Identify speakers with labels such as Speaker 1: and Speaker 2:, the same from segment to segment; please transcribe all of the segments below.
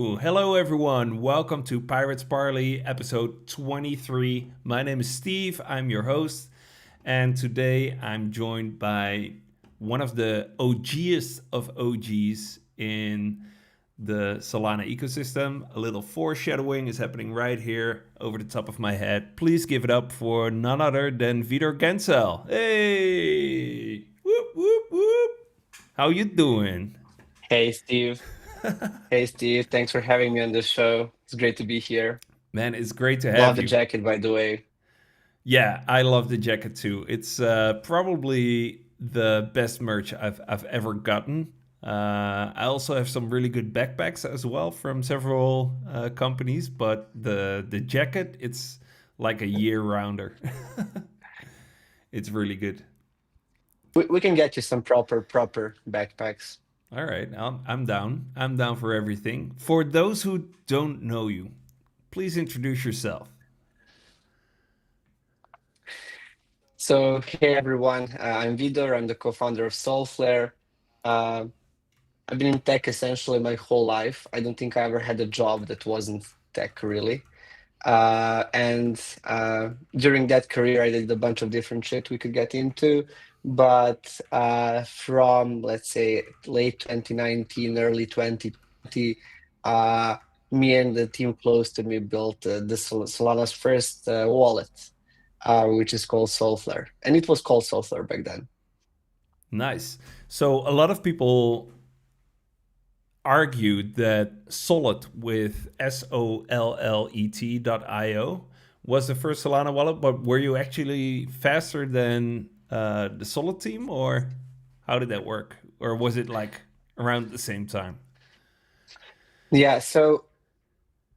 Speaker 1: Hello, everyone. Welcome to Pirates Parley, episode 23. My name is Steve. I'm your host. And today I'm joined by one of the OGs of OGs in the Solana ecosystem. A little foreshadowing is happening right here over the top of my head. Please give it up for none other than Vidor Gensel. Hey! Whoop, whoop, whoop. How you doing?
Speaker 2: Hey Steve. Hey Steve, thanks for having me on the show. It's great to be here.
Speaker 1: Man, it's great to
Speaker 2: Love
Speaker 1: have
Speaker 2: the
Speaker 1: you.
Speaker 2: jacket, by the way.
Speaker 1: Yeah, I love the jacket too. It's probably the best merch I've ever gotten. I also have some really good backpacks as well from several companies, but the jacket it's like a year rounder. It's really good.
Speaker 2: We can get you some proper backpacks.
Speaker 1: All right, I'm down. I'm down for everything. For those who don't know you, please introduce yourself.
Speaker 2: So, hey everyone, I'm Vidor. I'm the co-founder of Solflare. Uh, I've been in tech essentially my whole life. I don't think I ever had a job that wasn't tech, really. And during that career, I did a bunch of different shit we could get into. But from, let's say, late 2019, early 2020, uh, me and the team close to me built Solana's first wallet, which is called Solflare. And it was called Solflare back then.
Speaker 1: Nice. So a lot of people argued that Solid with SOLLET.io was the first Solana wallet, but were you actually faster than the Solid team, or how did that work? Or was it like around the same time?
Speaker 2: Yeah, so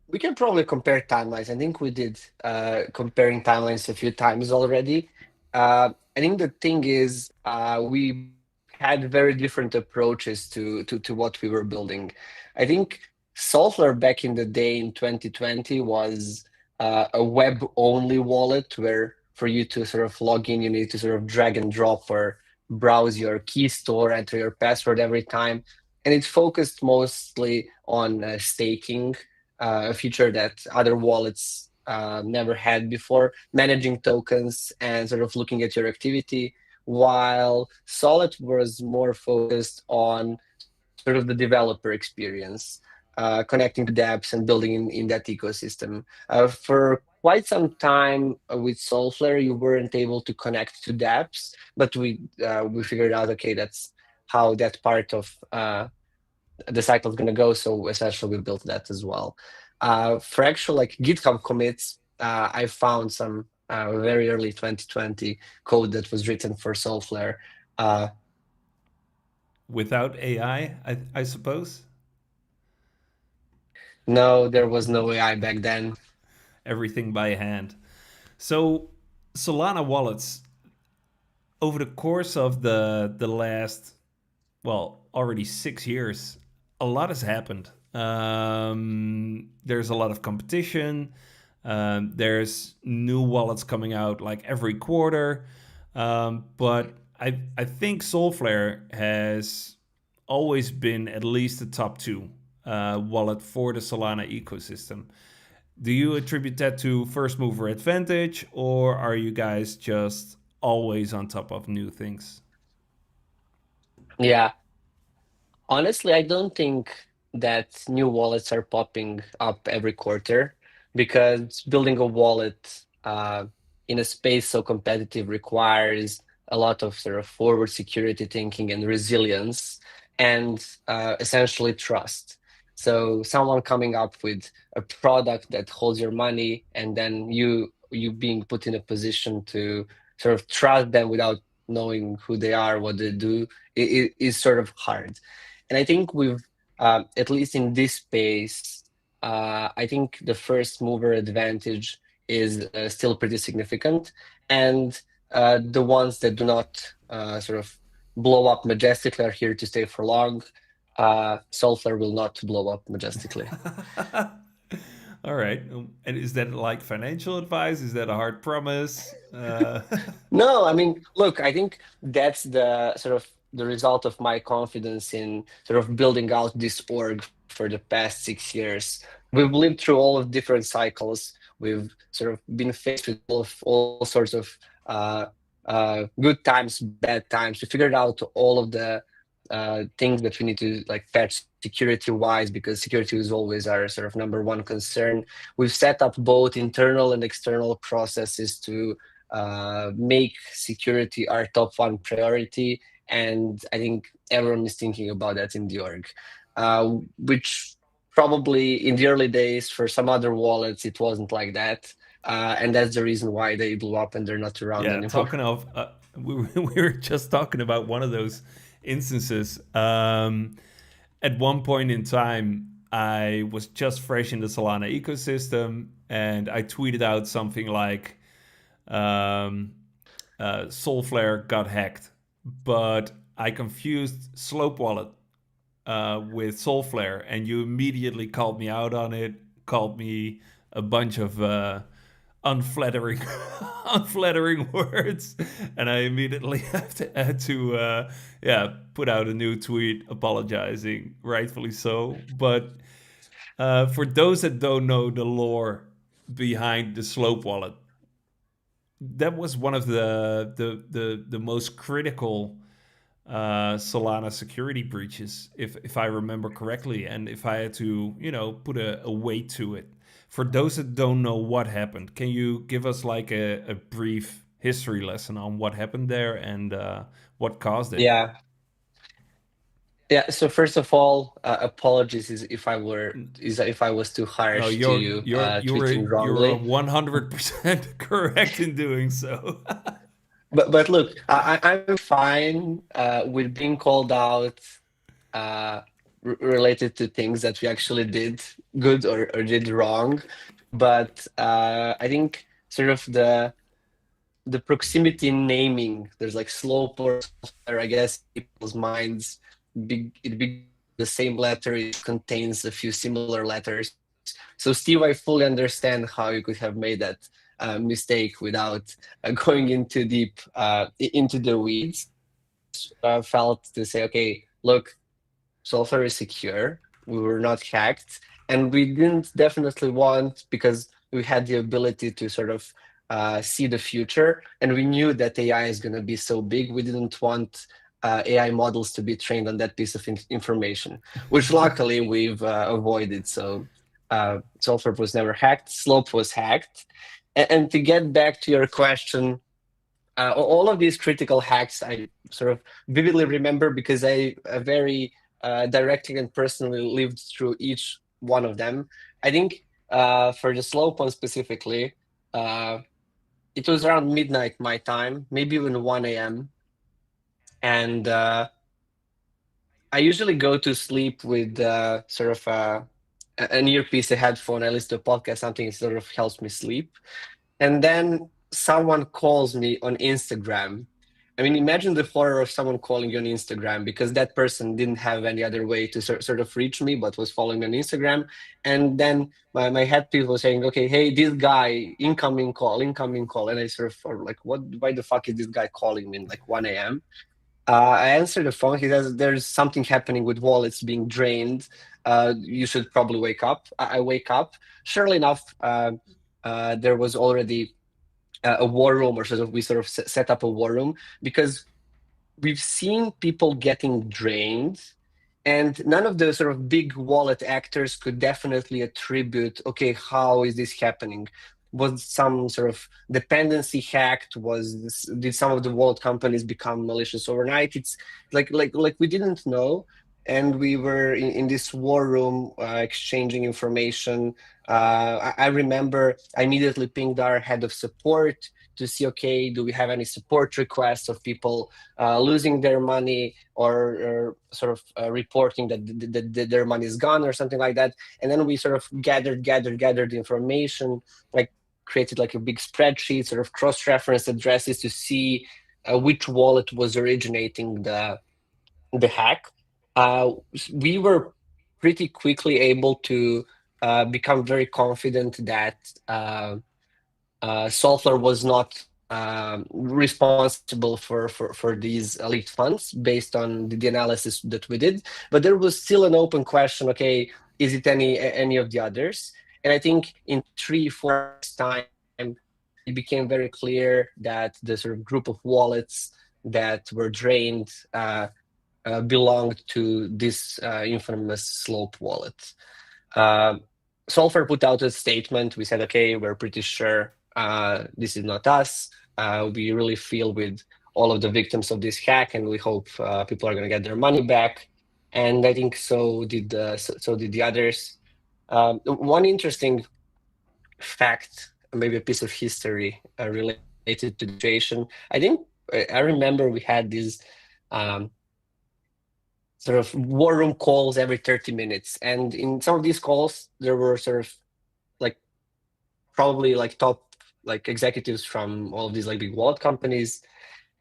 Speaker 2: we can probably compare timelines. I think we did comparing timelines a few times already. I think the thing is, we had very different approaches to what we were building. I think Solflare back in the day in 2020 was a web-only wallet where for you to sort of log in, you need to sort of drag and drop or browse your key store, enter your password every time. And it focused mostly on staking, a feature that other wallets never had before, managing tokens and sort of looking at your activity, while Solid was more focused on sort of the developer experience, connecting to dApps and building in that ecosystem. For quite some time with Solflare, you weren't able to connect to dApps, but we figured out, okay, that's how that part of the cycle is going to go. So essentially, we built that as well. For actual like GitHub commits, I found some very early 2020 code that was written for Solflare. Uh,
Speaker 1: Without AI, I suppose.
Speaker 2: no, there was no AI back then.
Speaker 1: Everything by hand. So Solana wallets over the course of the last, well, already 6 years, a lot has happened. There's a lot of competition. There's new wallets coming out like every quarter. But I think Solflare has always been at least the top two wallet for the Solana ecosystem. Do you attribute that to first mover advantage, or are you guys just always on top of new things?
Speaker 2: Yeah, honestly, I don't think that new wallets are popping up every quarter because building a wallet in a space so competitive requires a lot of sort of forward security thinking and resilience and essentially trust. So someone coming up with a product that holds your money and then you being put in a position to sort of trust them without knowing who they are, what they do, it is sort of hard. And I think we've, at least in this space, I think the first mover advantage is still pretty significant. And the ones that do not sort of blow up majestically are here to stay for long. Solflare will not blow up majestically.
Speaker 1: All right. And is that like financial advice? Is that a hard promise?
Speaker 2: No, I mean, look, I think that's the sort of the result of my confidence in sort of building out this org for the past 6 years. We've lived through all of different cycles. We've sort of been faced with all sorts of good times, bad times. We figured out all of the things that we need to like patch security wise, because security is always our sort of number one concern. We've set up both internal and external processes to make security our top one priority. And I think everyone is thinking about that in the org, which probably in the early days for some other wallets, it wasn't like that. And that's the reason why they blew up and they're not around
Speaker 1: Yeah,
Speaker 2: anymore.
Speaker 1: talking of, we were just talking about one of those instances. At one point in time, I was just fresh in the Solana ecosystem, and I tweeted out something like, Solflare got hacked, but I confused Slope Wallet with Solflare, and you immediately called me out on it, called me a bunch of unflattering, unflattering words, and I immediately had to yeah, put out a new tweet apologizing, rightfully so. But for those that don't know the lore behind the Slope Wallet, that was one of the most critical Solana security breaches, if I remember correctly, and if I had to, put a weight to it. For those that don't know what happened, can you give us like a brief history lesson on what happened there and what caused it?
Speaker 2: Yeah. Yeah. So first of all, apologies if I was too
Speaker 1: No,
Speaker 2: harsh to
Speaker 1: you're
Speaker 2: you,
Speaker 1: you're you're
Speaker 2: tweeting
Speaker 1: you're
Speaker 2: wrongly.
Speaker 1: 100% correct in doing so.
Speaker 2: But look, I'm fine with being called out related to things that we actually did good or did wrong. But I think sort of the proximity in naming, there's like slope or software, I guess, in people's minds. It begins with the same letter, it contains a few similar letters. So, Steve, I fully understand how you could have made that mistake without going into deep into the weeds. I just felt to say, okay, look, software is secure. We were not hacked, and we didn't definitely want, because we had the ability to sort of see the future, and we knew that AI is going to be so big. We didn't want AI models to be trained on that piece of information, which luckily we've avoided. So software was never hacked. Slope was hacked. And to get back to your question, all of these critical hacks I sort of vividly remember because I very directly and personally lived through each one of them. I think for the slope one specifically, uh, it was around midnight my time, maybe even 1 a.m. And I usually go to sleep with sort of an earpiece, a headphone. I listen to a podcast, something that sort of helps me sleep. And then someone calls me on Instagram. I mean, imagine the horror of someone calling you on Instagram, because that person didn't have any other way to sort of reach me, but was following me on Instagram. And then my headpiece was saying, okay, hey, this guy, incoming call, incoming call. And I sort of felt like, what, why the fuck is this guy calling me in like 1 a.m.? I answer the phone. He says, there's something happening with wallets being drained. You should probably wake up. I wake up. Surely enough, there was already a war room, or sort of we sort of set up a war room, because we've seen people getting drained, and none of the sort of big wallet actors could definitely attribute, okay, how is this happening? Was some sort of dependency hacked? Did some of the wallet companies become malicious overnight? It's like we didn't know, and we were in this war room exchanging information. I remember I immediately pinged our head of support to see, okay, do we have any support requests of people losing their money, or sort of reporting that their money is gone or something like that. And then we sort of gathered information, like created like a big spreadsheet, sort of cross-referenced addresses to see which wallet was originating the hack. We were pretty quickly able to become very confident that Solflare was not responsible for these elite funds based on the analysis that we did. But there was still an open question. Okay, is it any of the others? And I think in 3 4 hours time it became very clear that the sort of group of wallets that were drained belonged to this infamous Slope wallet. uh, Solflare put out a statement. We said, okay, we're pretty sure this is not us. We really feel with all of the victims of this hack, and we hope people are going to get their money back. And I think so did the others. One interesting fact, maybe a piece of history related to the situation. I remember we had these um, sort of war room calls every 30 minutes, and in some of these calls, there were sort of like probably like top like executives from all of these like big wallet companies.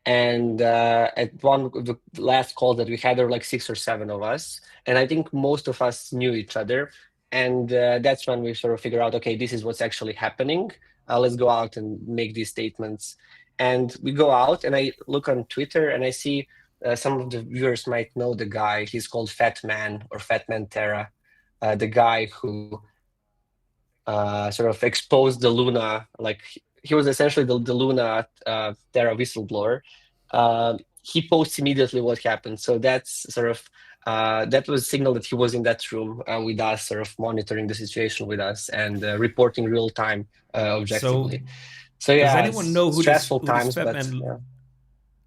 Speaker 2: And at one of the last calls that we had, there were like 6 or 7 of us, and I think most of us knew each other. And that's when we sort of figure out, okay, this is what's actually happening. Let's go out and make these statements. And we go out, and I look on Twitter, and I see some of the viewers might know the guy. He's called Fat Man or Fat Man Terra, the guy who sort of exposed the Luna. Like he was essentially the Luna Terra whistleblower. He posts immediately what happened. So that's sort of that was signal that he was in that room with us, sort of monitoring the situation with us and reporting real time
Speaker 1: So
Speaker 2: objectively. So
Speaker 1: does
Speaker 2: yeah,
Speaker 1: anyone
Speaker 2: it's
Speaker 1: know
Speaker 2: stressful
Speaker 1: who this
Speaker 2: times,
Speaker 1: fat
Speaker 2: but
Speaker 1: man?
Speaker 2: yeah.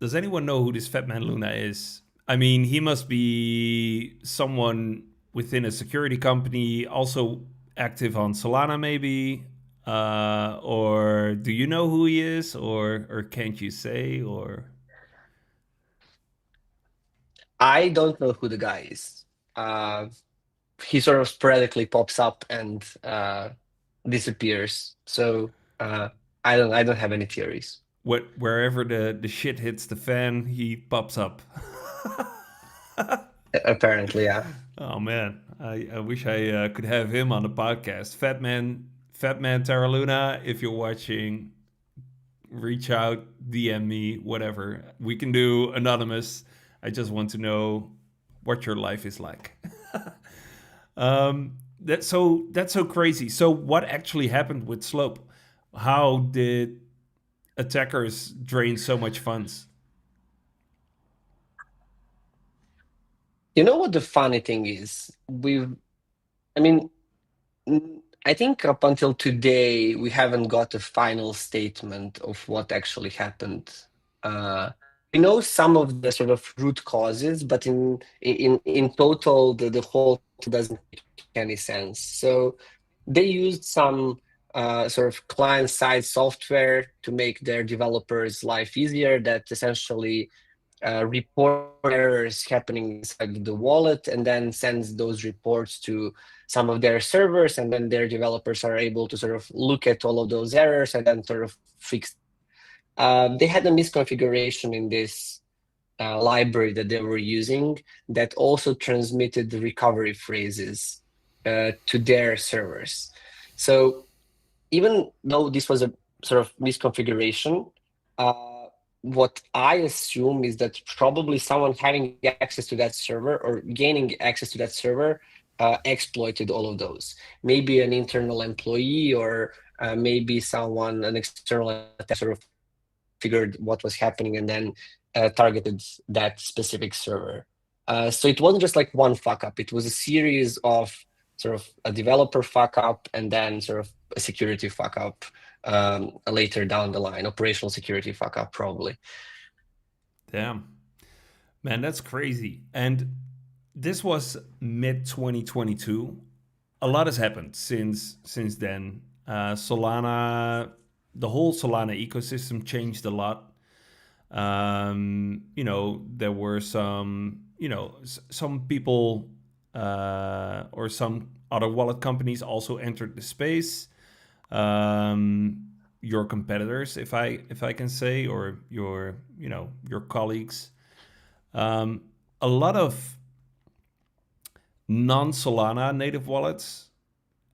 Speaker 1: Does anyone know who this fat man Luna is? I mean, he must be someone within a security company, also active on Solana, maybe. Or do you know who he is, or can't you say? Or
Speaker 2: I don't know who the guy is. Uh, he sort of sporadically pops up and disappears. So I don't have any theories.
Speaker 1: what? Wherever the shit hits the fan, he pops up.
Speaker 2: Apparently, yeah.
Speaker 1: Oh man, I wish I could have him on the podcast. Fat Man Terra Luna, if you're watching, reach out, DM me, whatever. We can do anonymous. I just want to know what your life is like. That's so crazy. So what actually happened with Slope? How did attackers drain so much funds?
Speaker 2: You know what the funny thing is? I mean, I think up until today, we haven't got a final statement of what actually happened. We know some of the sort of root causes, but in total, the whole thing doesn't make any sense. So they used some sort of client-side software to make their developers' life easier that essentially report errors happening inside the wallet and then sends those reports to some of their servers, and then their developers are able to sort of look at all of those errors and then sort of fix. They had a misconfiguration in this library that they were using that also transmitted the recovery phrases to their servers. So even though this was a sort of misconfiguration, what I assume is that probably someone having access to that server or gaining access to that server exploited all of those. Maybe an internal employee or maybe an external attacker sort of figured what was happening and then targeted that specific server. So it wasn't just like one fuck up, it was a series of sort of a developer fuck up and then sort of a security fuck up later down the line, operational security fuck up, probably.
Speaker 1: Damn, man, that's crazy. And this was mid 2022. A lot has happened since then. Solana, the whole Solana ecosystem changed a lot. There were some people or some other wallet companies also entered the space. Your competitors, if I can say, or your colleagues. A lot of non-Solana native wallets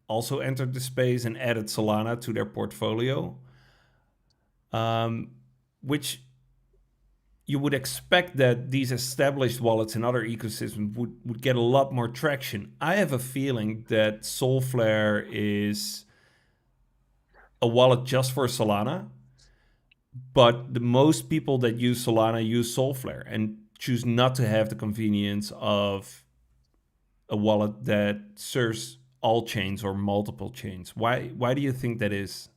Speaker 1: also entered the space and added Solana to their portfolio, which you would expect that these established wallets in other ecosystems would get a lot more traction. I have a feeling that Solflare is a wallet just for Solana, but the most people that use Solana use Solflare and choose not to have the convenience of a wallet that serves all chains or multiple chains. Why do you think that is?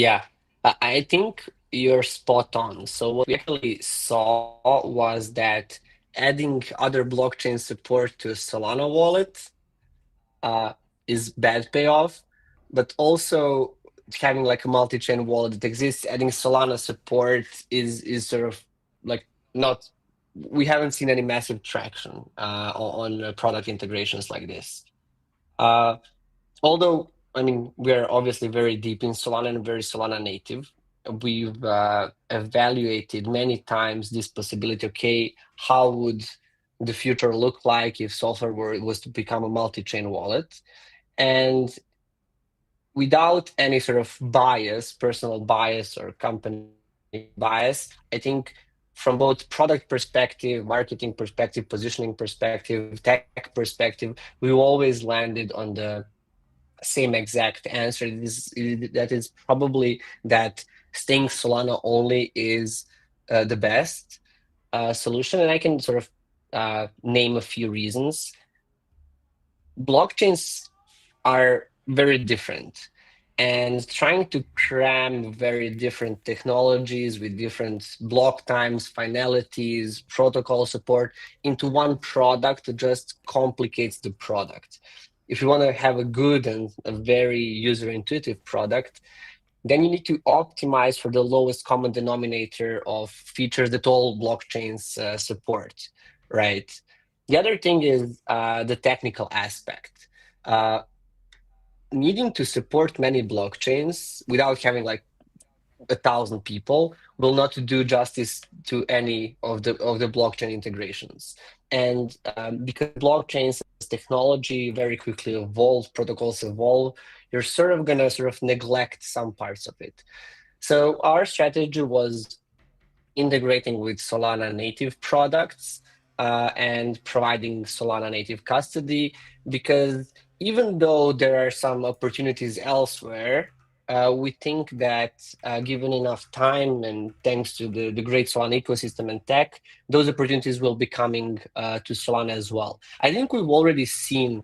Speaker 2: Yeah, I think you're spot on. So what we actually saw was that adding other blockchain support to a Solana wallet uh, is bad payoff, but also having like a multi-chain wallet that exists, adding Solana support is sort of like not. We haven't seen any massive traction on product integrations like this. Uh, Although, I mean, we're obviously very deep in Solana and very Solana native. We've evaluated many times this possibility. Okay, how would the future look like if Solflare was to become a multi-chain wallet? And without any sort of bias, personal bias or company bias, I think from both product perspective, marketing perspective, positioning perspective, tech perspective, we always landed on the same exact answer. That is probably that staying Solana only is the best solution, and I can sort of name a few reasons. Blockchains are very different, and trying to cram very different technologies with different block times, finalities, protocol support into one product just complicates the product. If you want to have a good and a very user intuitive product, then you need to optimize for the lowest common denominator of features that all blockchains support, right? The other thing is the technical aspect. Uh, Needing to support many blockchains without having like 1,000 people will not do justice to any of the blockchain integrations. And because blockchains as technology very quickly evolve, protocols evolve, you're sort of gonna sort of neglect some parts of it. So our strategy was integrating with Solana native products and providing Solana native custody, because even though there are some opportunities elsewhere, we think that given enough time and thanks to the great Solana ecosystem and tech, those opportunities will be coming to Solana as well. I think we've already seen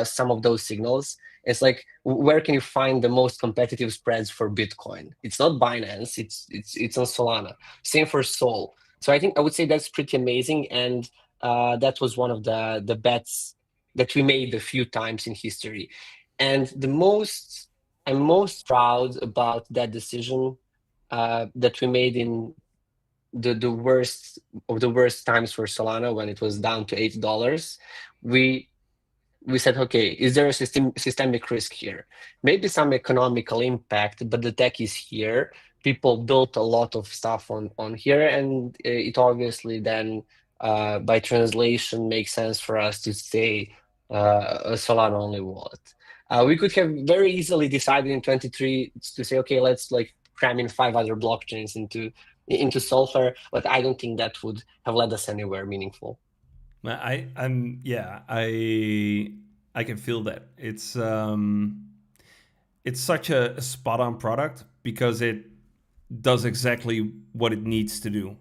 Speaker 2: some of those signals. It's like, where can you find the most competitive spreads for Bitcoin? It's not Binance, it's on Solana. Same for Sol. So I think I would say that's pretty amazing, and that was one of the bets that we made a few times in history. And I'm most proud about that decision that we made in the worst of the worst times for Solana when it was down to $8. We we said, okay, is there a systemic risk here? Maybe some economical impact, but the tech is here. People built a lot of stuff on here, and it obviously then, by translation, makes sense for us to stay a Solana only wallet. We could have very easily decided in 23 to say, okay, let's like cram in 5 other blockchains into Solflare, but I don't think that would have led us anywhere meaningful.
Speaker 1: I'm yeah, I can feel that. It's such a spot on product because it does exactly what it needs to do.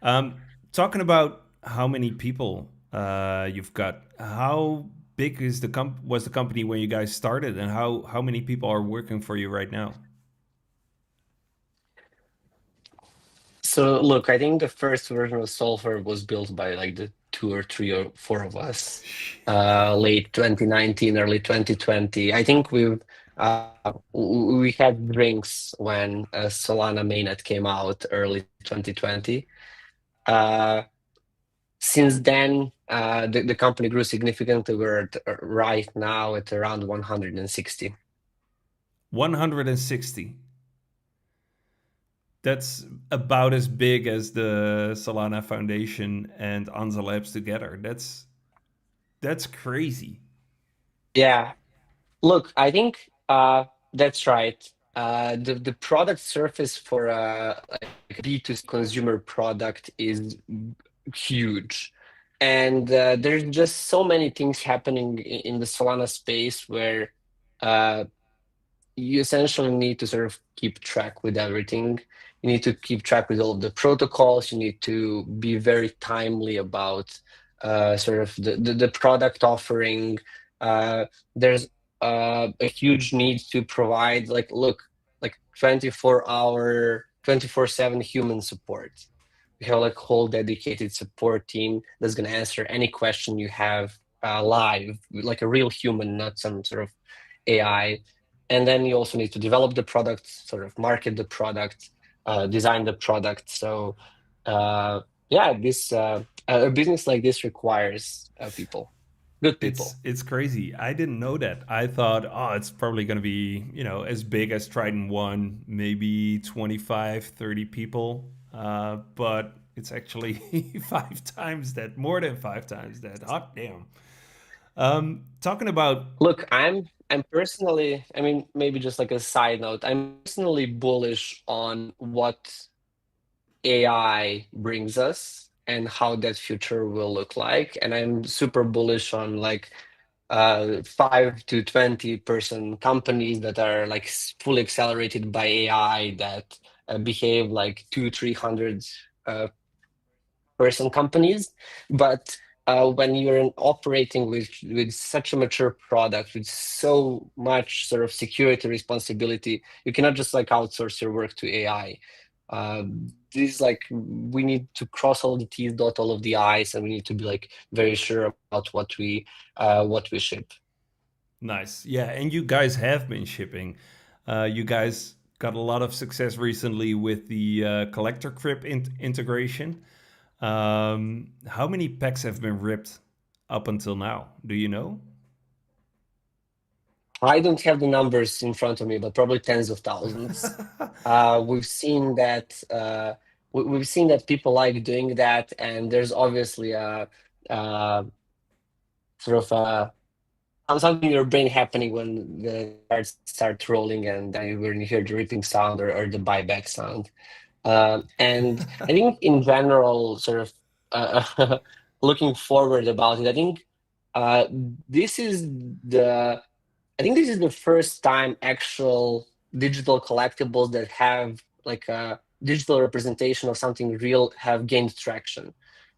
Speaker 1: Um, Talking about how many people you've got, how big is was the company when you guys started, and how many people are working for you right now?
Speaker 2: So look, I think the first version of Solver was built by like the two or three or four of us, late 2019, early 2020. I think we had drinks when Solana mainnet came out early 2020. Uh, since then, the company grew significantly. We're right now at around 160.
Speaker 1: 160. That's about as big as the Solana Foundation and Anza Labs together. That's crazy.
Speaker 2: Yeah, look, I think that's right. the product surface for a like B2C consumer product is huge. And there's just so many things happening in the Solana space where uh, you essentially need to sort of keep track with everything. You need to keep track with all of the protocols. You need to be very timely about sort of the product offering. There's a huge need to provide like look like 24-hour, 24/7 human support. We have like a whole dedicated support team that's going to answer any question you have live, like a real human, not some sort of AI. And then you also need to develop the product, sort of market the product, design the product. So, yeah, this a business like this requires people, good people.
Speaker 1: It's crazy. I didn't know that. I thought, oh, it's probably going to be, as big as Trident 1, maybe 25, 30 people. But it's actually five times that, more than five times that. Hot damn. Talking about,
Speaker 2: Look, I'm personally, I mean, maybe just like a side note, I'm personally bullish on what AI brings us and how that future will look like. And I'm super bullish on like 5 to 20 person companies that are like fully accelerated by AI that behave like 300 uh, person companies. But when you're operating with such a mature product with so much sort of security responsibility, you cannot just like outsource your work to AI. This like we need to cross all the T's, dot all of the I's, and we need to be like very sure about what we ship.
Speaker 1: nice. Yeah, and you guys have been shipping. You guys got a lot of success recently with the collector crib integration. How many packs have been ripped up until now? Do you know?
Speaker 2: I don't have the numbers in front of me, but probably tens of thousands. We've seen that we've seen that people like doing that, and there's obviously a sort of something in your brain happening when the cards start rolling, and then when you hear the ripping sound or the buyback sound. And I think in general, sort of looking forward about it, uh, this is the I think this is the first time actual digital collectibles that have like a digital representation of something real have gained traction.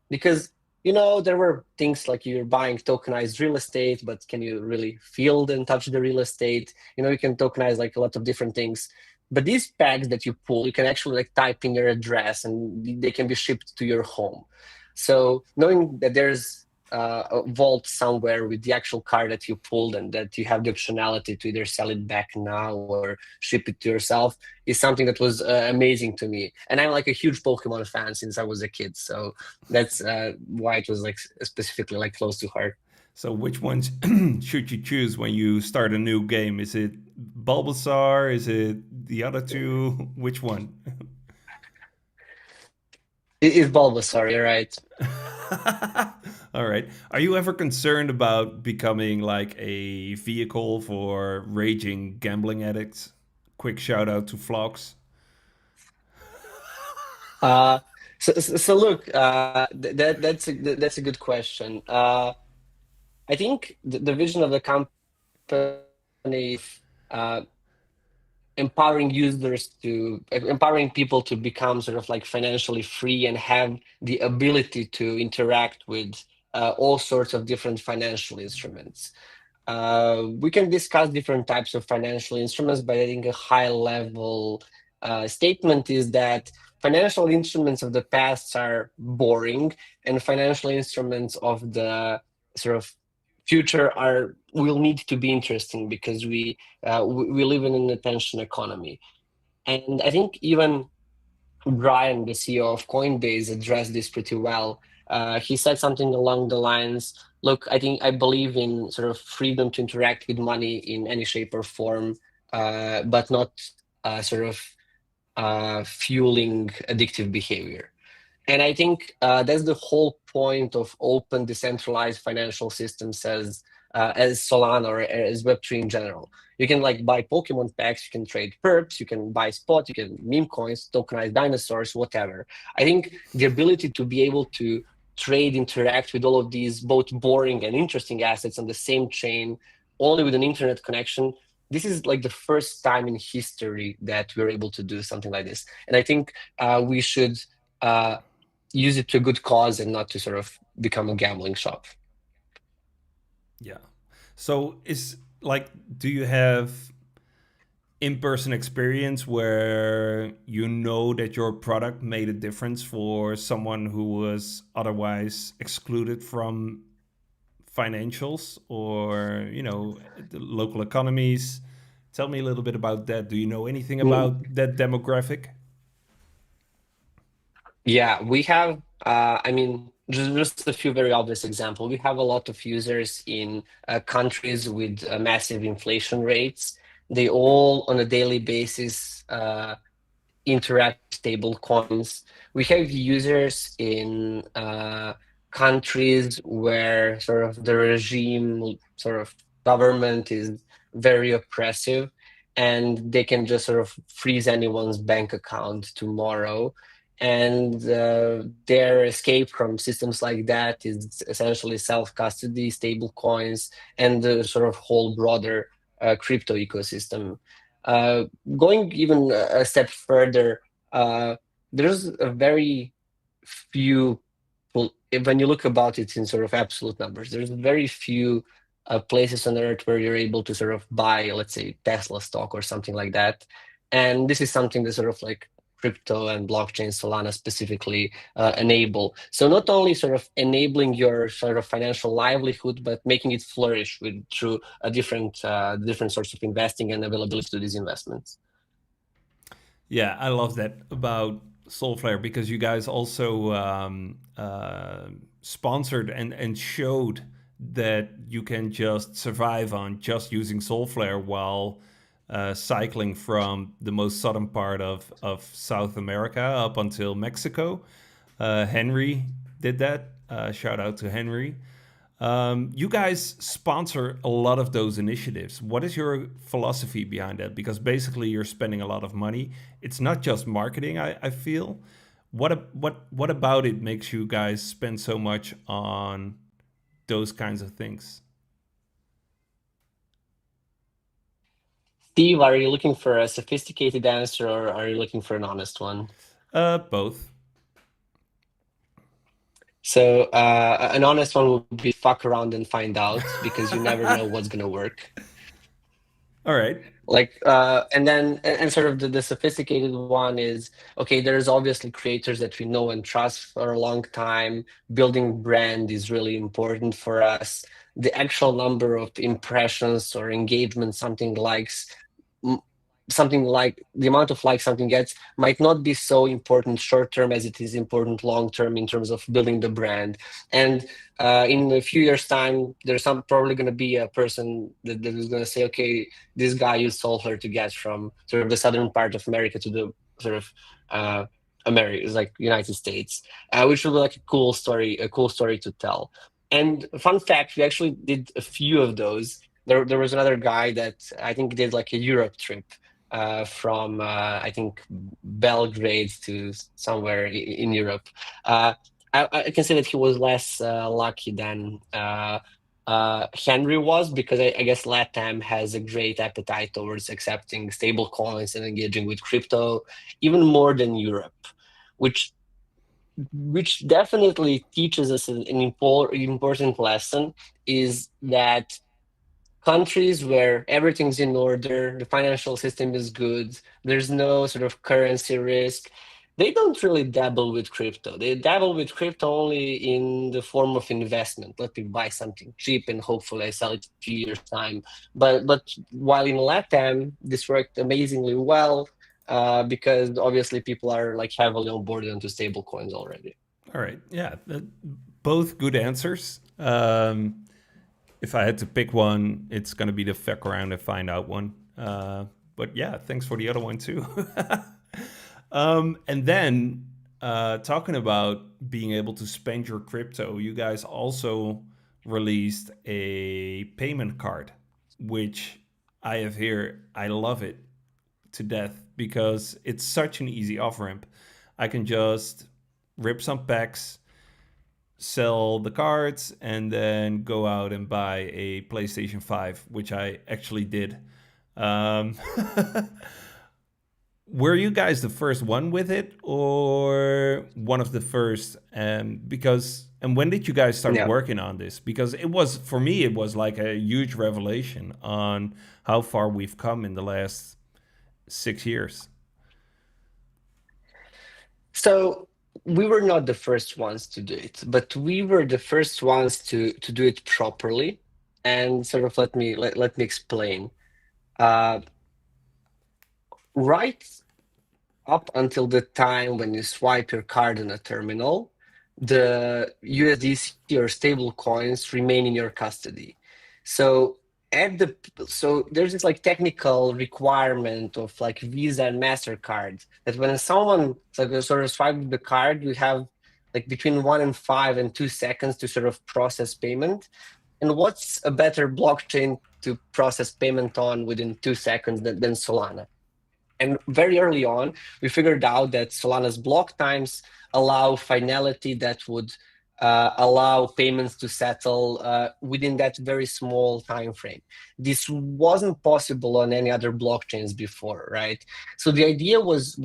Speaker 2: Because, there were things like you're buying tokenized real estate, but can you really feel and touch the real estate? You can tokenize like a lot of different things. But these packs that you pull, you can actually like type in your address and they can be shipped to your home. So knowing that there's a vault somewhere with the actual card that you pulled and that you have the optionality to either sell it back now or ship it to yourself is something that was amazing to me. And I'm like a huge Pokemon fan since I was a kid, so that's why it was like specifically like close to heart.
Speaker 1: So, which ones should you choose when you start a new game? Is it Bulbasaur? Is it the other two? Which one?
Speaker 2: It is Bulbasaur, you're right.
Speaker 1: All right. Are you ever concerned about becoming like a vehicle for raging gambling addicts? Quick shout out to Vlogs.
Speaker 2: Uh, so look, that's a good question. I think the vision of the company uh, empowering people to become sort of like financially free and have the ability to interact with all sorts of different financial instruments. We can discuss different types of financial instruments, but I think a high level statement is that financial instruments of the past are boring, and financial instruments of the sort of future are will need to be interesting because we live in an attention economy. And I think even Brian, the CEO of Coinbase, addressed this pretty well. He said something along the lines, look, I believe in sort of freedom to interact with money in any shape or form, but not sort of fueling addictive behavior. And I think that's the whole point of open, decentralized financial systems, says as Solana or as Web3 in general. You can like buy Pokemon packs, you can trade perps, you can buy spot, you can meme coins, tokenize dinosaurs, whatever. I think the ability to be able to trade, interact with all of these both boring and interesting assets on the same chain, only with an internet connection. This is like the first time in history that we're able to do something like this. And I think we should uh, use it to a good cause and not to sort of become a gambling shop.
Speaker 1: Yeah. So is like, do you have in-person experience where you know that your product made a difference for someone who was otherwise excluded from financials or the local economies? Tell me a little bit about that. Do you know anything
Speaker 2: Mm,
Speaker 1: about that demographic?
Speaker 2: Yeah, we have, I mean, just a few very obvious examples. We have a lot of users in countries with massive inflation rates. They all, on a daily basis, interact with stable coins. We have users in countries where sort of the regime, sort of government is very oppressive, and they can just sort of freeze anyone's bank account tomorrow. And their escape from systems like that is essentially self-custody, stable coins, and the sort of whole broader crypto ecosystem. Uh, Going even a step further, uh, there's a very few, when you look about it in sort of absolute numbers, there's very few places on earth where you're able to sort of buy, let's say, Tesla stock or something like that. And this is something that sort of like crypto and blockchain Solana specifically enable. So not only sort of enabling your sort of financial livelihood, but making it flourish with through a different sorts of investing and availability to these investments.
Speaker 1: Yeah, I love that about Solflare because you guys also sponsored and showed that you can just survive on just using Solflare while cycling from the most southern part of South America up until Mexico. Henry did that. Shout out to Henry. You guys sponsor a lot of those initiatives. What is your philosophy behind that? Because basically, you're spending a lot of money. It's not just marketing. I feel. What about it makes you guys spend so much on those kinds of things?
Speaker 2: Steve, are you looking for a sophisticated answer or are you looking for an honest one?
Speaker 1: Both.
Speaker 2: So, an honest one would be fuck around and find out because you never know what's gonna work.
Speaker 1: All right.
Speaker 2: Like, and then, and sort of the sophisticated one is okay, there's obviously creators that we know and trust for a long time. Building brand is really important for us. The actual number of impressions or engagement something likes m- something like the amount of likes something gets might not be so important short term as it is important long term in terms of building the brand. And in a few years time there's some probably going to be a person that is going to say, okay, this guy used Solflare to get from sort of the southern part of America to the sort of uh America, like United States, which will be like a cool story to tell. And fun fact, we actually did a few of those. There was another guy that I think did like a Europe trip from I think Belgrade to somewhere in Europe. Uh, I can say that he was less lucky than Henry was because I guess LATAM has a great appetite towards accepting stable coins and engaging with crypto even more than Europe, which definitely teaches us important lesson is that countries where everything's in order, the financial system is good, there's no sort of currency risk. They don't really dabble with crypto. They dabble with crypto only in the form of investment. Let me buy something cheap and hopefully I sell it in a few years' time. But while in LATAM, this worked amazingly well because obviously people are like heavily on board onto stable coins already.
Speaker 1: All right. Yeah. Both good answers. If I had to pick one, it's going to be the fuck around and find out one. But yeah, thanks for the other one too. And then talking about being able to spend your crypto, you guys also released a payment card, which I have here. I love it to death because it's such an easy off ramp. I can just rip some packs, sell the cards, and then go out and buy a PlayStation 5, which I actually did. Um, were you guys the first one with it or one of the first? And when did you guys start
Speaker 2: Yeah.
Speaker 1: working on this? Because it was, for me, it was like a huge revelation on how far we've come in the last 6 years.
Speaker 2: So we were not the first ones to do it, but we were the first ones to do it properly. And sort of let me explain. Uh, right up until the time when you swipe your card in a terminal, the USDC or stable coins remain in your custody. So at the so there's this like technical requirement of like Visa and MasterCard that when someone like sort of swipe the card, we have like between 1 and 2 seconds to sort of process payment. And what's a better blockchain to process payment on within 2 seconds than Solana? And very early on, we figured out that Solana's block times allow finality that would allow payments to settle within that very small time frame. This wasn't possible on any other blockchains before, right? So the idea was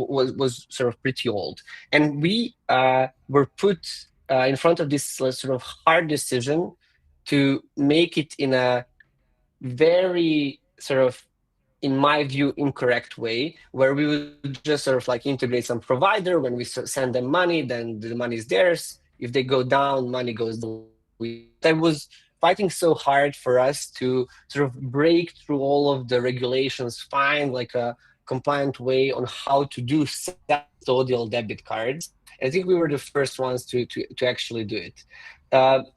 Speaker 2: sort of pretty old, and we were put in front of this sort of hard decision to make it in a very sort of, in my view, incorrect way, where we would just sort of like integrate some provider. When we send them money, then the money is theirs. If they go down, money goes down. I was fighting so hard for us to sort of break through all of the regulations, find like a compliant way on how to do self-custodial debit cards. And I think we were the first ones to actually do it.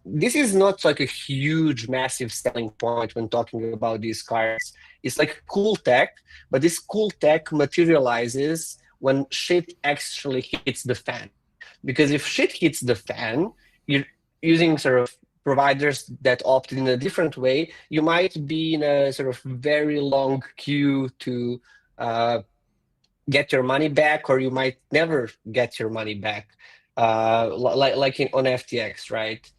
Speaker 2: This is not like a huge, massive selling point when talking about these cards. It's like cool tech, but this cool tech materializes when shit actually hits the fan. Because if shit hits the fan, you're using sort of providers that opt in a different way, you might be in a sort of very long queue to get your money back, or you might never get your money back, on FTX, right?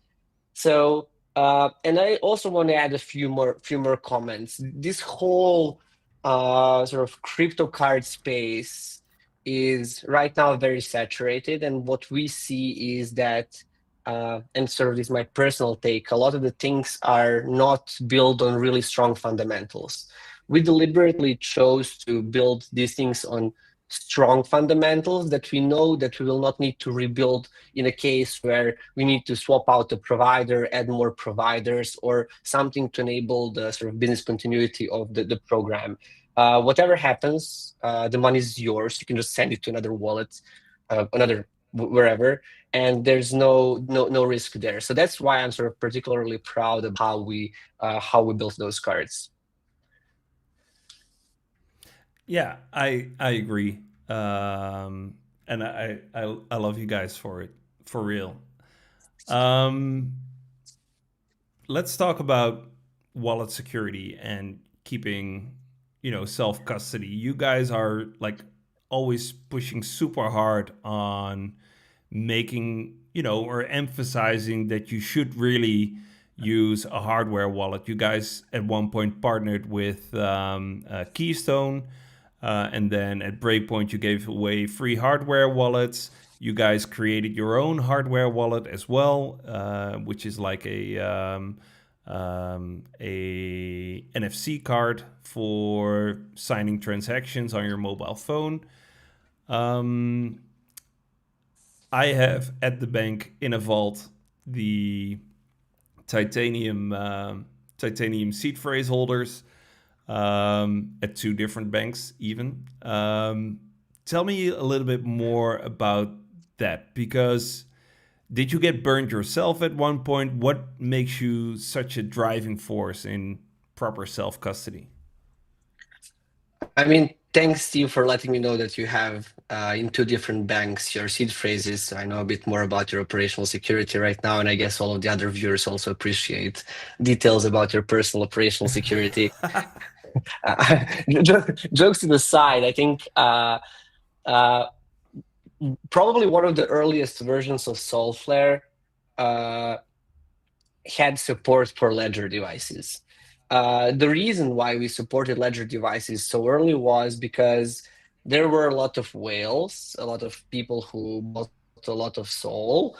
Speaker 2: So, and I also want to add a few more comments. This whole sort of crypto card space is right now very saturated, and what we see is that, and sort of this is my personal take, a lot of the things are not built on really strong fundamentals. We deliberately chose to build these things on strong fundamentals that we know that we will not need to rebuild in a case where we need to swap out the provider, add more providers, or something to enable the sort of business continuity of the program. Whatever happens, the money is yours. You can just send it to another wallet, another wherever, and there's no risk there. So that's why I'm sort of particularly proud of how we built those cards.
Speaker 1: Yeah, I agree. And I love you guys for it, for real. Um, let's talk about wallet security and keeping, self custody. You guys are like always pushing super hard on making, or emphasizing that you should really use a hardware wallet. You guys at one point partnered with Keystone, and then at Breakpoint, you gave away free hardware wallets. You guys created your own hardware wallet as well, which is like a NFC card for signing transactions on your mobile phone. Um, I have at the bank in a vault the titanium titanium seed phrase holders at two different banks even. Tell me a little bit more about that because did you get burned yourself at one point? What makes you such a driving force in proper self custody?
Speaker 2: I mean, thanks, Steve, for letting me know that you have in two different banks your seed phrases. So I know a bit more about your operational security right now, and I guess all of the other viewers also appreciate details about your personal operational security. Jokes to the side, I think uh, probably one of the earliest versions of Solflare uh, had support for Ledger devices. The reason why we supported Ledger devices so early was because there were a lot of whales, a lot of people who bought a lot of Sol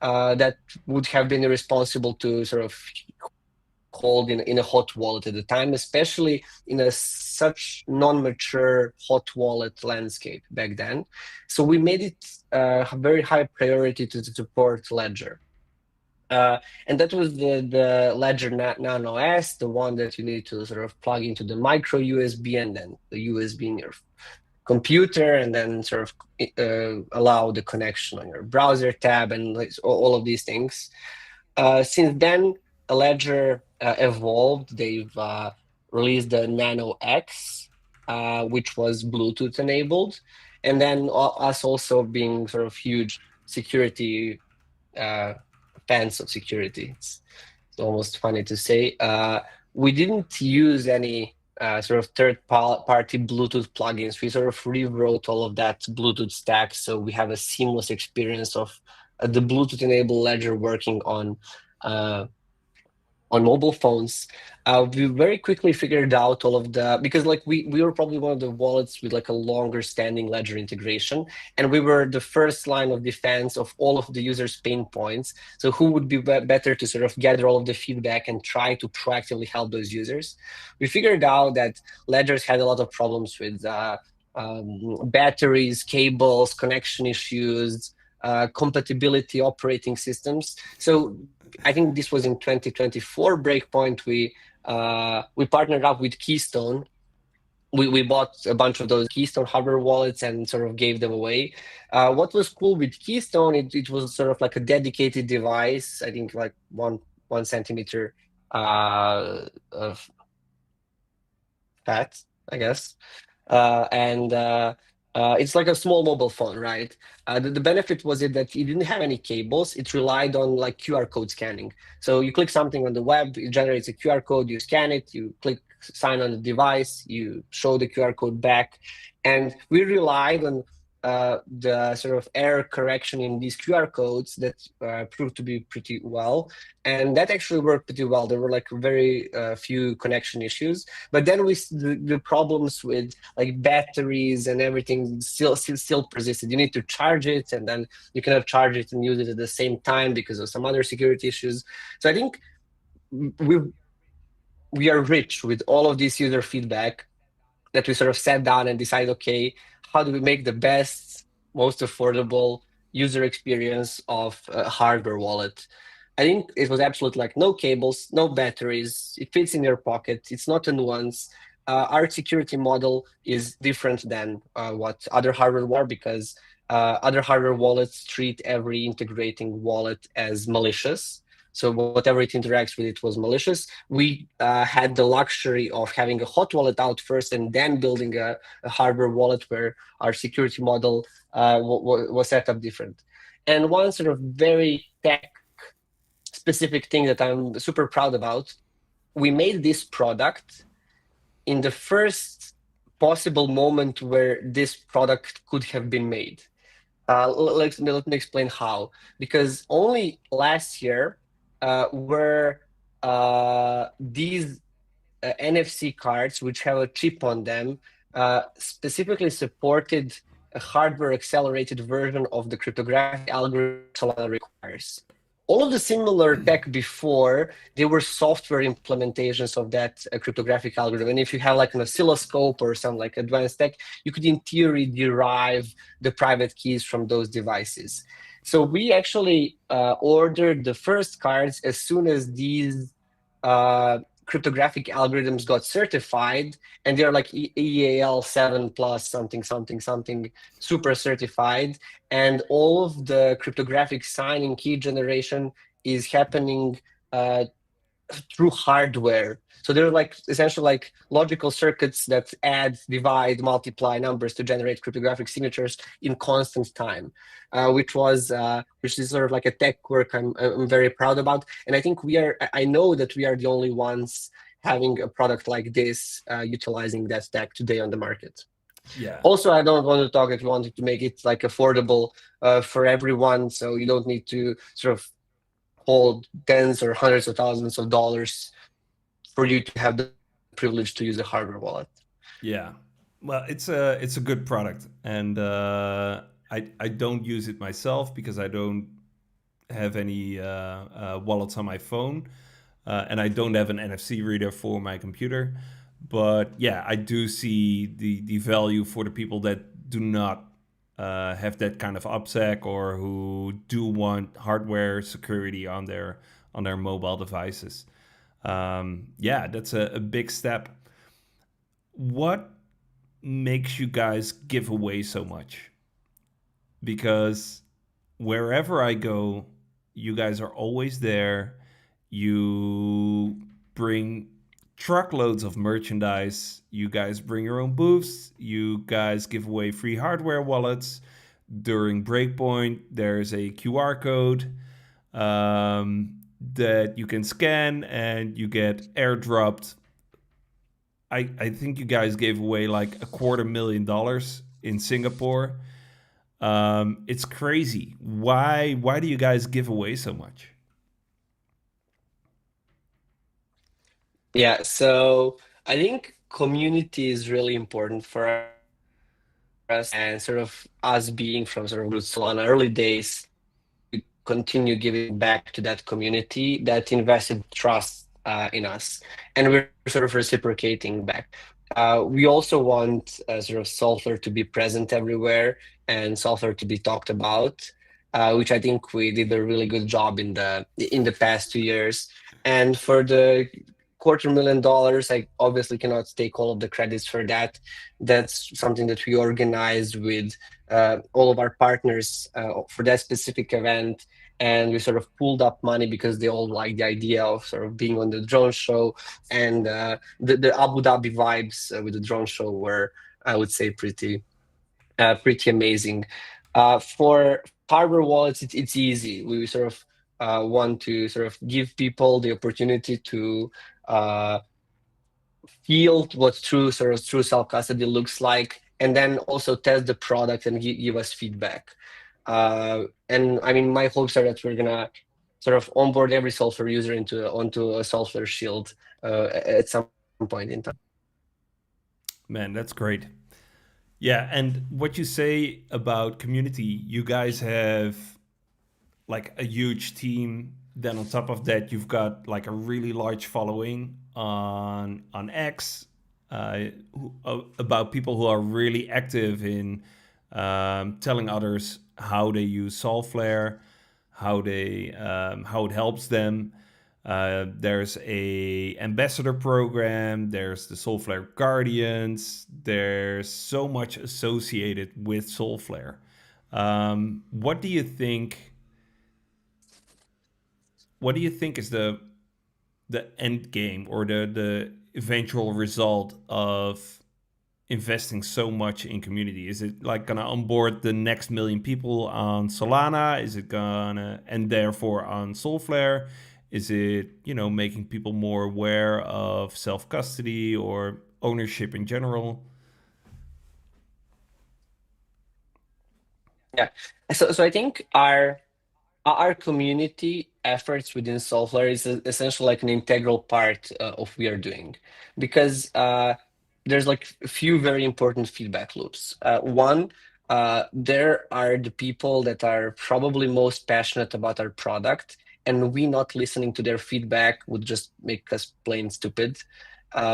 Speaker 2: that would have been responsible to sort of hold in a hot wallet at the time, especially in a such non-mature hot wallet landscape back then. So we made it a very high priority to support Ledger. And that was the Ledger Nano S, the one that you need to sort of plug into the micro USB and then the USB in your computer, and then sort of allow the connection on your browser tab and like, all of these things. Since then, Ledger evolved. They've released the Nano X, which was Bluetooth enabled, and then us also being sort of huge security uh, fans of security. It's almost funny to say. We didn't use any sort of third-party Bluetooth plugins. We sort of rewrote all of that Bluetooth stack, so we have a seamless experience of the Bluetooth-enabled Ledger working uh, on mobile phones. We very quickly figured out all of the, because like we were probably one of the wallets with like a longer standing Ledger integration, and we were the first line of defense of all of the users' pain points. So who would be better to sort of gather all of the feedback and try to proactively help those users? We figured out that Ledgers had a lot of problems with batteries, cables, connection issues, compatibility, operating systems. So I think this was in 2024 Breakpoint. We partnered up with Keystone. We bought a bunch of those Keystone hardware wallets and sort of gave them away. What was cool with Keystone, it was sort of like a dedicated device. I think like one centimeter of fat, I guess. And it's like a small mobile phone, right? The benefit was it that it didn't have any cables. It relied on like QR code scanning. So you click something on the web, it generates a QR code, you scan it, you click sign on the device, you show the QR code back. And we relied on the sort of error correction in these QR codes that proved to be pretty well. And that actually worked pretty well. There were like very few connection issues. But then the problems with like batteries and everything still persisted. You need to charge it, and then you cannot charge it and use it at the same time because of some other security issues. So I think we we are rich with all of this user feedback that we sort of sat down and decided, okay, how do we make the best, most affordable user experience of a hardware wallet? I think it was absolute like no cables, no batteries. It fits in your pocket. It's not a nuance. Our security model is different than what other hardware were because other hardware wallets treat every integrating wallet as malicious. So whatever it interacts with, it was malicious. We had the luxury of having a hot wallet out first and then building a hardware wallet where our security model was set up different. And one sort of very tech specific thing that I'm super proud about, we made this product in the first possible moment where this product could have been made. Let me explain how. Because only last year were these NFC cards, which have a chip on them, specifically supported a hardware accelerated version of the cryptographic algorithm Solana requires. All of the similar tech before, they were software implementations of that cryptographic algorithm. And if you have like an oscilloscope or some like advanced tech, you could in theory derive the private keys from those devices. So we actually ordered the first cards as soon as these cryptographic algorithms got certified, and they're like EAL 7 plus something, something, something, super certified. And all of the cryptographic signing key generation is happening through hardware. So they're like essentially like logical circuits that add, divide, multiply numbers to generate cryptographic signatures in constant time, which is sort of like a tech work I'm very proud about. And I think I know that we are the only ones having a product like this utilizing that tech today on the market.
Speaker 1: Yeah.
Speaker 2: Also, I don't want to talk if you wanted to make it like affordable for everyone, so you don't need to sort of hold tens or hundreds of thousands of dollars for you to have the privilege to use a hardware wallet.
Speaker 1: Yeah. Well, it's a good product, and I don't use it myself because I don't have any wallets on my phone, and I don't have an NFC reader for my computer. But yeah, I do see the value for the people that do not have that kind of OPSEC or who do want hardware security on their mobile devices. Yeah, that's a big step. What makes you guys give away so much? Because wherever I go, you guys are always there. You bring truckloads of merchandise. You guys bring your own booths. You guys give away free hardware wallets. During Breakpoint, there's a QR code that you can scan and you get airdropped. I think you guys gave away like $250,000 in Singapore. It's crazy. Why do you guys give away so much?
Speaker 2: Yeah, so I think community is really important for us, and sort of us being from sort of Solana early days, we want to continue giving back to that community that invested trust in us, and we're sort of reciprocating back. We also want sort of Solflare to be present everywhere and Solflare to be talked about, which I think we did a really good job in the past 2 years. And for the $250,000, I obviously cannot take all of the credits for that. That's something that we organized with all of our partners for that specific event. And we sort of pulled up money because they all like the idea of sort of being on the drone show. And the Abu Dhabi vibes with the drone show were, I would say, pretty amazing. For hardware wallets, it's easy. We sort of want to sort of give people the opportunity to uh, feel what true self custody looks like, and then also test the product and give us feedback. And I mean, my hopes are that we're gonna sort of onboard every Solflare user into onto a Solflare Shield at some point in time.
Speaker 1: Man, that's great. Yeah, and what you say about community, you guys have like a huge team. Then on top of that, you've got like a really large following on X about people who are really active in telling others how they use Solflare, how it helps them. There's a ambassador program. There's the Solflare Guardians. There's so much associated with Solflare. What do you think? What do you think is the end game or the eventual result of investing so much in community? Is it like gonna onboard the next million people on Solana? Is it gonna and therefore on Solflare? Is it, you know, making people more aware of self custody or ownership in general?
Speaker 2: Yeah. So I think our community efforts within Solflare is essentially like an integral part of what we are doing, because there's like a few very important feedback loops. One, there are the people that are probably most passionate about our product, and we not listening to their feedback would just make us plain stupid.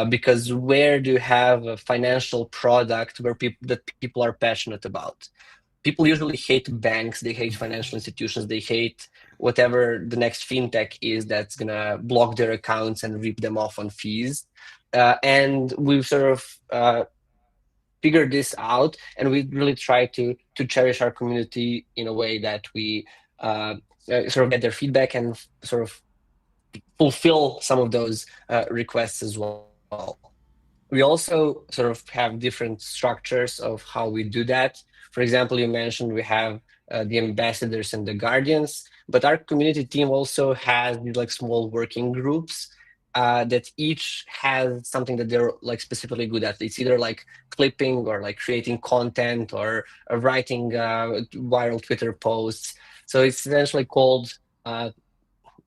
Speaker 2: Because where do you have a financial product where people are passionate about? People usually hate banks, they hate financial institutions, they hate whatever the next fintech is that's gonna block their accounts and rip them off on fees. And we've sort of figured this out, and we really try to cherish our community in a way that we sort of get their feedback and sort of fulfill some of those requests as well. We also sort of have different structures of how we do that. For example, you mentioned we have the ambassadors and the guardians, but our community team also has these like small working groups that each has something that they're like specifically good at. It's either like clipping or like creating content or writing viral Twitter posts. So it's essentially called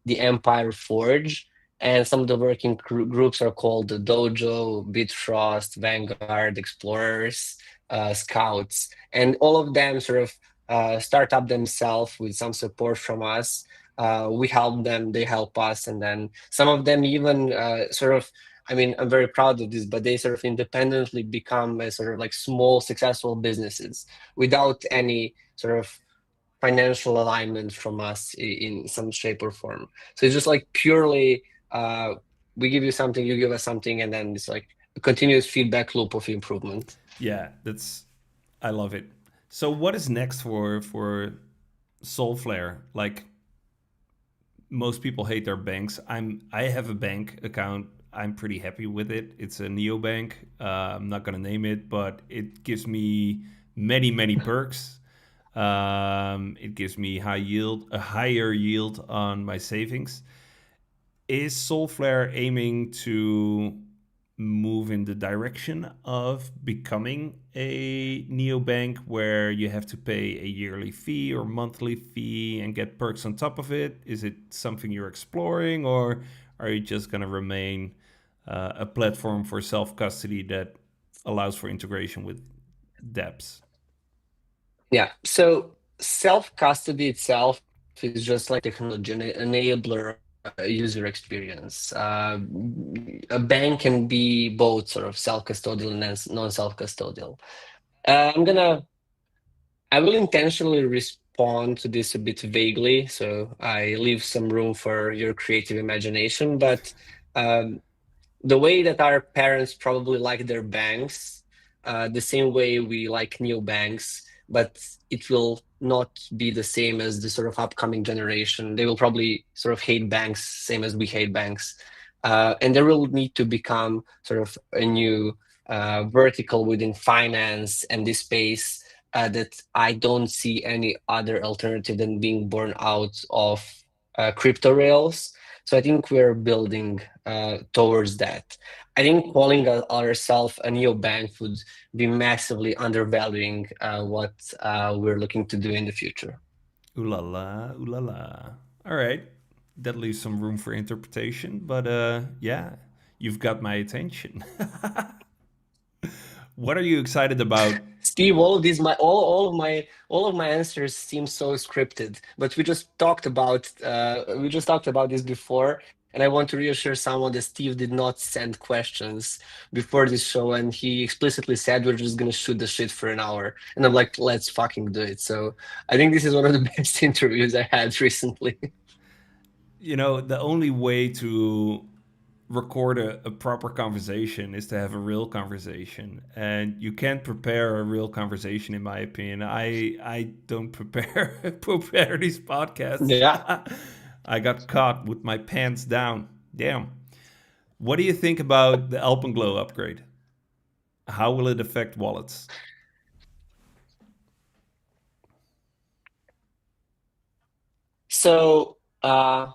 Speaker 2: the Empire Forge, and some of the working groups are called the Dojo, Bitfrost, Vanguard, Explorers, Scouts, and all of them sort of start up themselves with some support from us. We help them, they help us, and then some of them even sort of. I mean, I'm very proud of this, but they sort of independently become a sort of like small, successful businesses without any sort of financial alignment from us in some shape or form. So it's just like purely we give you something, you give us something, and then it's like a continuous feedback loop of improvement.
Speaker 1: Yeah, that's I love it. So what is next for Solflare? Like most people hate their banks. I have a bank account. I'm pretty happy with it. It's a neobank. I'm not gonna name it, but it gives me many perks. It gives me a higher yield on my savings. Is Solflare aiming to move in the direction of becoming a neobank where you have to pay a yearly fee or monthly fee and get perks on top of it? Is it something you're exploring, or are you just going to remain a platform for self custody that allows for integration with dApps?
Speaker 2: Yeah. So self custody itself is just like technology, an enabler of user experience. A bank can be both sort of self custodial and non self custodial. I'm gonna I will intentionally respond to this a bit vaguely, so I leave some room for your creative imagination. But um, the way that our parents probably like their banks, the same way we like neobanks, but it will not be the same as the sort of upcoming generation. They will probably sort of hate banks, same as we hate banks. And there will need to become sort of a new vertical within finance and this space that I don't see any other alternative than being born out of crypto rails. So I think we're building towards that. I think calling ourselves a neobank would be massively undervaluing what we're looking to do in the future.
Speaker 1: Ooh la la, ooh la la. All right, that leaves some room for interpretation, but yeah, you've got my attention. What are you excited about?
Speaker 2: Steve, all of my answers seem so scripted, but we just talked about this before, and I want to reassure someone that Steve did not send questions before this show, and he explicitly said we're just gonna shoot the shit for an hour, and I'm like, let's fucking do it. So I think this is one of the best interviews I had recently.
Speaker 1: You know, the only way to record a proper conversation is to have a real conversation, and you can't prepare a real conversation, in my opinion. I don't prepare prepare these podcasts.
Speaker 2: Yeah.
Speaker 1: I got caught with my pants down. Damn. What do you think about the Alpenglow upgrade? How will it affect wallets?
Speaker 2: So I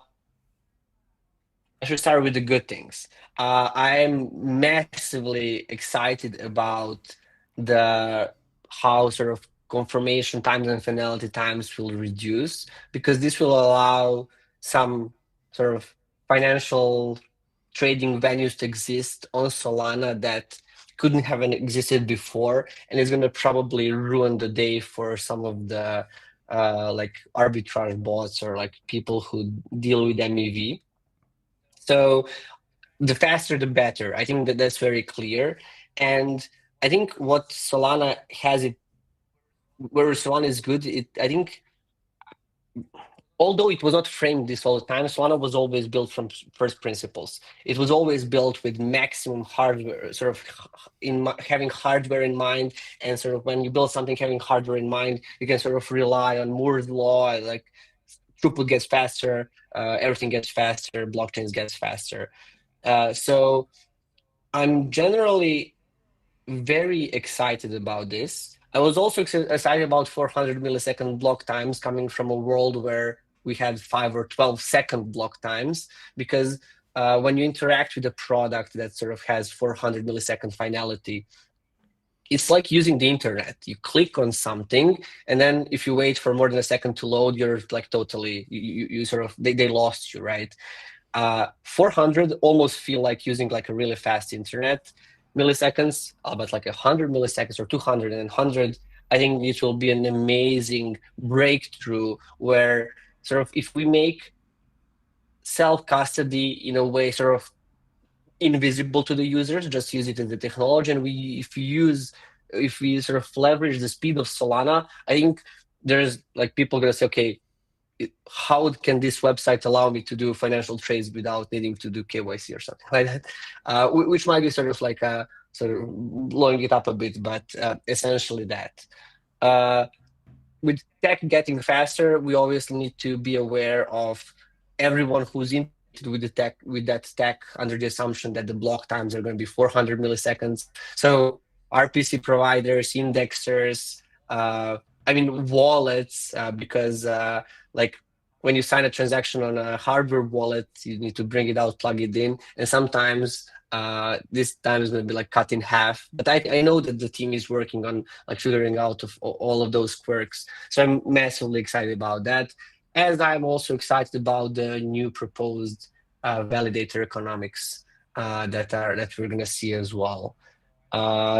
Speaker 2: should start with the good things. I'm massively excited about the how sort of confirmation times and finality times will reduce because this will allow some sort of financial trading venues to exist on Solana that couldn't have existed before, and it's going to probably ruin the day for some of the like arbitrage bots or like people who deal with MEV. So the faster the better. I think that that's very clear. And I think what Solana has it where Solana is good, I think although it was not framed this all the time, Solana was always built from first principles. It was always built with maximum hardware, sort of having hardware in mind, and sort of when you build something having hardware in mind, you can sort of rely on Moore's law, like throughput gets faster, everything gets faster, blockchains gets faster. So I'm generally very excited about this. I was also excited about 400 millisecond block times coming from a world where we had 5 or 12-second block times, because when you interact with a product that sort of has 400 millisecond finality, it's like using the internet. You click on something, and then if you wait for more than a second to load, you're like totally, you sort of, they lost you, right? 400 almost feel like using like a really fast internet. Milliseconds, but like 100 milliseconds or 200 and 100, I think it will be an amazing breakthrough where sort of if we make self-custody in a way sort of invisible to the users, just use it as a technology. And if we sort of leverage the speed of Solana, I think there's like people gonna say, okay, how can this website allow me to do financial trades without needing to do KYC or something like that? Which might be sort of like sort of blowing it up a bit, but essentially that. Uh, with tech getting faster, we obviously need to be aware of everyone who's integrated with the tech, with that tech, under the assumption that the block times are going to be 400 milliseconds. So RPC providers, indexers, I mean wallets, because like when you sign a transaction on a hardware wallet, you need to bring it out, plug it in, and sometimes this time is going to be like cut in half. But I know that the team is working on like figuring out of all of those quirks. So I'm massively excited about that. As I'm also excited about the new proposed validator economics that we're going to see as well.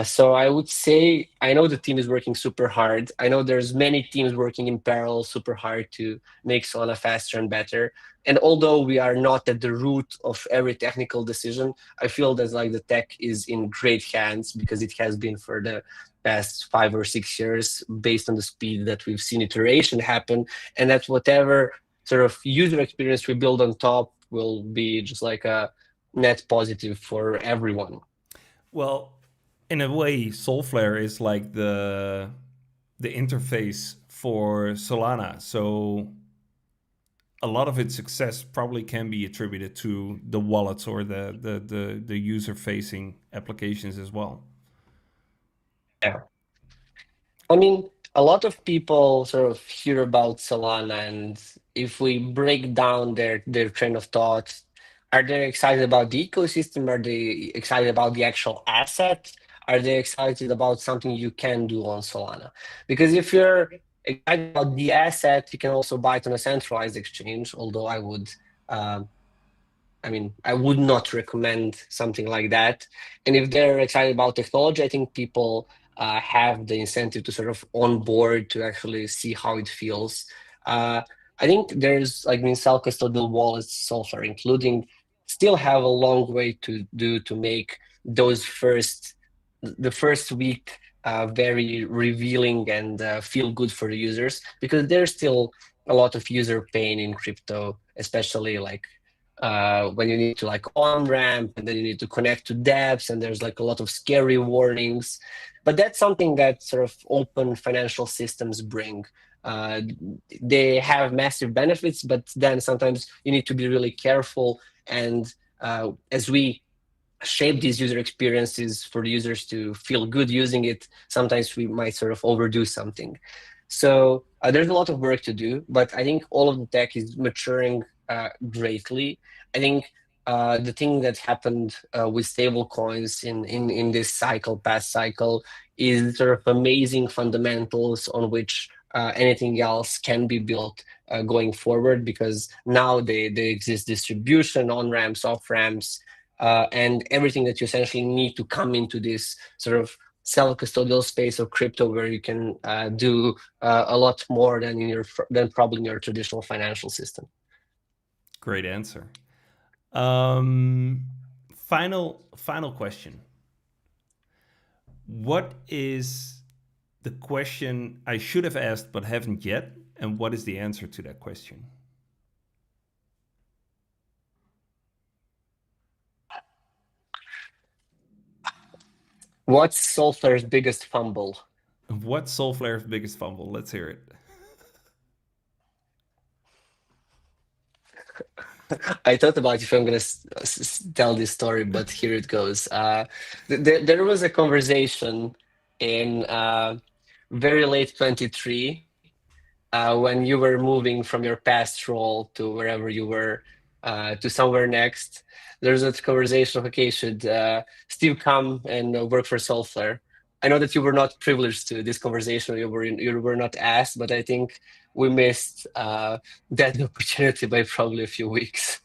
Speaker 2: So I would say I know the team is working super hard. I know there's many teams working in parallel super hard to make Solana faster and better. And although we are not at the root of every technical decision, I feel that like the tech is in great hands because it has been for the past 5 or 6 years, based on the speed that we've seen iteration happen, and that whatever sort of user experience we build on top will be just like a net positive for everyone.
Speaker 1: Well, in a way, Solflare is like the interface for Solana. So a lot of its success probably can be attributed to the wallets or the user facing applications as well.
Speaker 2: Yeah. I mean, a lot of people sort of hear about Solana, and if we break down their train of thought, are they excited about the ecosystem? Are they excited about the actual asset? Are they excited about something you can do on Solana? Because if you're excited about the asset, you can also buy it on a centralized exchange, although um, I mean, I would not recommend something like that. And if they're excited about technology, I think people have the incentive to sort of onboard to actually see how it feels. Uh, I think there's like in self-custodial wallets, Solflare including, still have a long way to do to make those the first week very revealing and feel good for the users, because there's still a lot of user pain in crypto, especially like when you need to like on ramp and then you need to connect to dApps and there's like a lot of scary warnings. But that's something that sort of open financial systems bring. Uh, they have massive benefits, but then sometimes you need to be really careful. And as we shape these user experiences for the users to feel good using it, sometimes we might sort of overdo something. So there's a lot of work to do, but I think all of the tech is maturing greatly. I think the thing that happened with stable coins in this cycle, past cycle, is sort of amazing fundamentals on which anything else can be built going forward, because now they exist distribution, on ramps, off ramps, and everything that you essentially need to come into this sort of self-custodial space of crypto, where you can do a lot more than than probably in your traditional financial system.
Speaker 1: Great answer. Um, final question. What is the question I should have asked but haven't yet, and what is the answer to that question?
Speaker 2: What's Solflare's biggest fumble?
Speaker 1: What's Solflare's biggest fumble? Let's hear it.
Speaker 2: I thought about if I'm gonna tell this story, but here it goes. There was a conversation in very late 23 when you were moving from your past role to wherever you were to somewhere next. There's a conversation of, okay, should Steve come and work for Solflare? I know that you were not privileged to this conversation, you were not asked, but I think we missed that opportunity by probably a few weeks.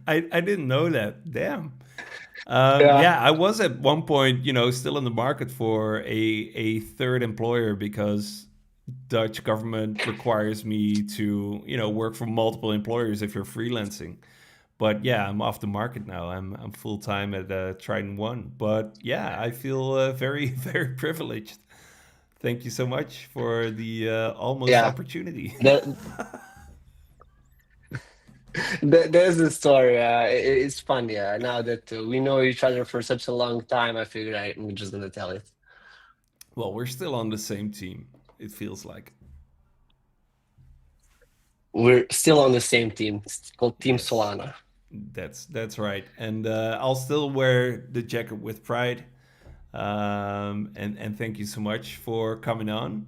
Speaker 1: I didn't know that. Damn.
Speaker 2: Yeah,
Speaker 1: Yeah, I was at one point, still in the market for a third employer because Dutch government requires me to, work for multiple employers if you're freelancing. But yeah, I'm off the market now. I'm full time at Trident One. But yeah, I feel very very privileged. Thank you so much for the almost
Speaker 2: yeah.
Speaker 1: opportunity.
Speaker 2: That, there's the story. It's fun, yeah. Now that we know each other for such a long time, I figured I'm just gonna tell it.
Speaker 1: Well, we're still on the same team. It feels like.
Speaker 2: We're still on the same team. It's called Team
Speaker 1: Yes,
Speaker 2: Solana.
Speaker 1: that's right. And I'll still wear the jacket with pride. And thank you so much for coming on.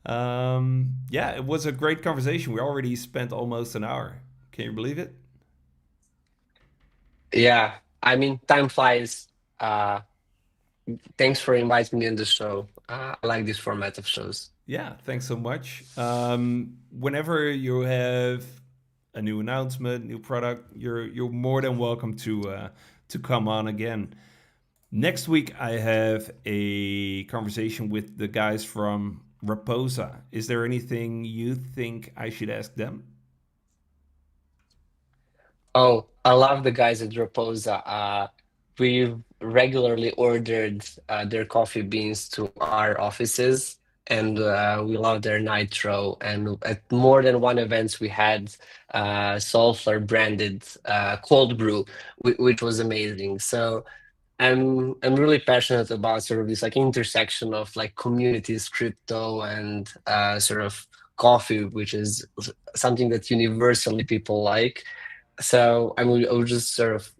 Speaker 1: Yeah, it was a great conversation. We already spent almost an hour. Can you believe it?
Speaker 2: Yeah, I mean, time flies. Uh, Thanks for inviting me on the show. I like this format of shows.
Speaker 1: Yeah, thanks so much. Whenever you have a new announcement, new product, you're more than welcome to come on again. Next week, I have a conversation with the guys from Raposa. Is there anything you think I should ask them?
Speaker 2: Oh, I love the guys at Reposa. We've regularly ordered their coffee beans to our offices, and we love their nitro. And at more than one events, we had Solflare branded cold brew, which was amazing. So I'm really passionate about sort of this like intersection of like communities, crypto, and sort of coffee, which is something that universally people like. So I would just sort of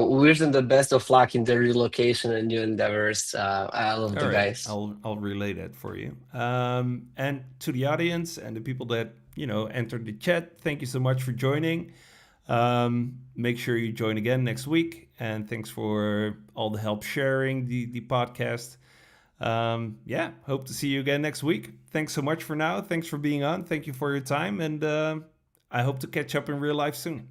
Speaker 2: wish them the best of luck in their relocation and new endeavors. I love
Speaker 1: All
Speaker 2: the
Speaker 1: right,
Speaker 2: guys.
Speaker 1: I'll relay that for you. And to the audience and the people that entered the chat, thank you so much for joining. Make sure you join again next week, and thanks for all the help sharing the podcast. Yeah, hope to see you again next week. Thanks so much for now. Thanks for being on. Thank you for your time, and I hope to catch up in real life soon.